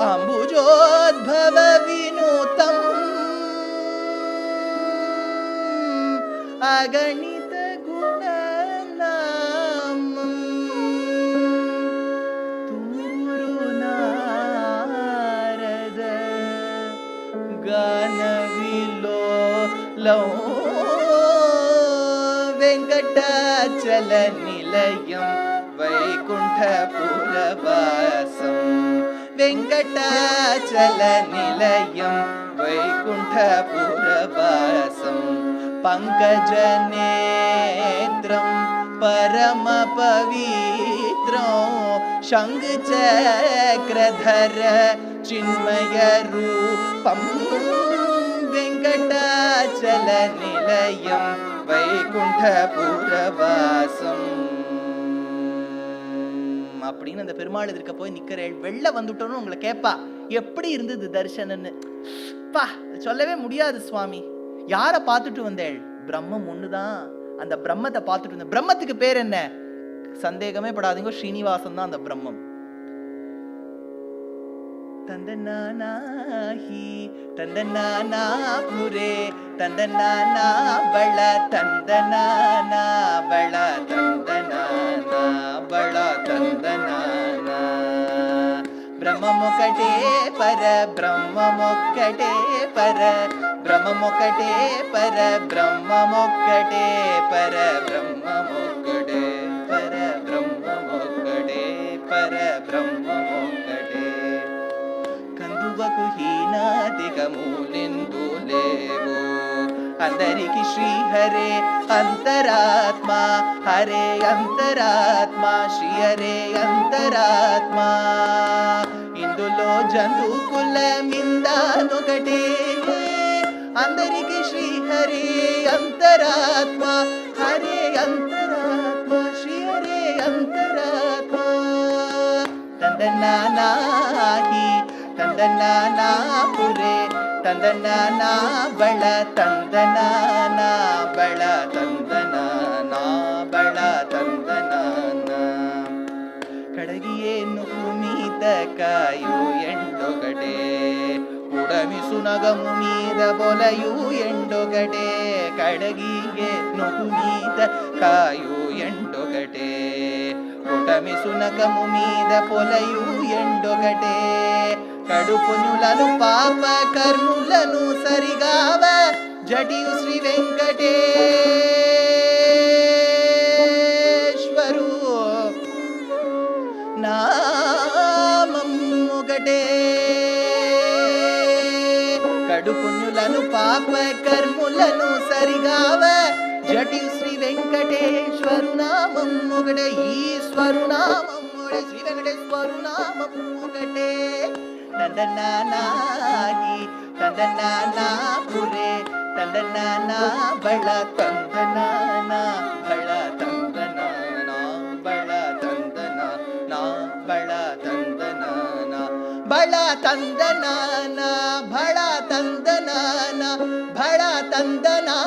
ಅಂಬುಜೋದ್ಭವ ವಿನೂತಂ ಅಗಣಿತ ಗುಣನಾಮಂ ತೂರು ನಾರದ ಗಾನವಿಲೋಲಂ ವೆಂಕಟಾಚಲ ನಿಲಯಂ ವೈಕುಂಠಪುರವಾಸಂ ವೆಂಕಟಾಚಲ ನಿಲಯಂ ವೈಕುಂಠಪುರವಾಸಂ ಪಂಕಜನೇತ್ರಂ ಪರಮ ಪವಿತ್ರಂ ಶಂಖಚಕ್ರಧರ ಚಿನ್ಮಯ ರೂಪಂ ವೆಂಕಟಾಚಲ ನಿಲಯಂ வைகுண்டபுரவாசம் அப்படின்னு அந்த பெருமாள் எதிர்க்க போய் நிக்கிறேன். வெளில வந்துட்டோன்னு உங்களை கேட்பா எப்படி இருந்தது தரிசனம்னு. பா சொல்லவே முடியாது சுவாமி. யார பார்த்துட்டு வந்தேள்? பிரம்மம் ஒண்ணுதான். அந்த பிரம்மத்தை பார்த்துட்டு வந்த. பிரம்மத்துக்கு பேர் என்ன? சந்தேகமே படாதீங்க, ஸ்ரீனிவாசன் தான் அந்த பிரம்மம். தந்தனானாஹி தந்தனானா புரே தந்தனானா பள தந்தனானா பள தந்தனானா பள தந்தனானா బ్రహ్మమొకటే పర బ్రహ్మమొక్కటే పర బ్రహ్మమొకటే పర బ్రహ్మమొక్కటే పర బ్రహ్మమొక్కటే పర బ్రహ్మమొక్కటే పర బ్రహ్మమొక్కటే కందువకు హీనాదిగములెందు లేవు అందరికి శ్రీహరే అంతరాత్మ హరే అంతరాత్మ శ్రీ హరే అంతరాత్మ ఇందులో జంతు కులమిందానొకటే అందరికి శ్రీహరే అంతరాత్మ హరే అంతరాత్మ శ్రీ హరే అంతరాత్మ తందనానాహి తందనానా పురే ತಂದನಾನಾ ಬಳ ತಂದನಾನಾ ಬಳ ತಂದನಾನಾ ಬಳ ತಂದನಾನಾ ಕಡಗಿಯೇನು ಭೂಮೀದ ಕಾಯು ಎಂಡೊಗಡೆ ಉಡಮಿಸು ನಗಮು ಮೀದ ಬೊಲೆಯು ಎಂಡೊಗಡೆ ಕಡಗಿಗೆ ನುಗುಮೀದ ಕಾಯು ಎಂಡೊಗಡೆ ಉಡಮಿಸು ನಗಮು ಮೀದ పొలయు ఎండొగటే కడుపునులను పాప కర్ములను సరిగావ జటియు శ్రీ వెంకటేశ్వరు నామం ఒకటే కడుపునులను పాప కర్ములను సరిగావ జటియు శ్రీ వెంకటేశ్వరు నామం ఒకటే ఈశ్వరు నామం శ్రీ వెంకటేశ్వరు నామం ఒకటే తందనానాహి తందనానా పురే తందనానా బళ తందనానా బళ తందనానా బళ తందనానా బళ తందనానా బళ తందనానా బళ తందనానా బళ తందనానా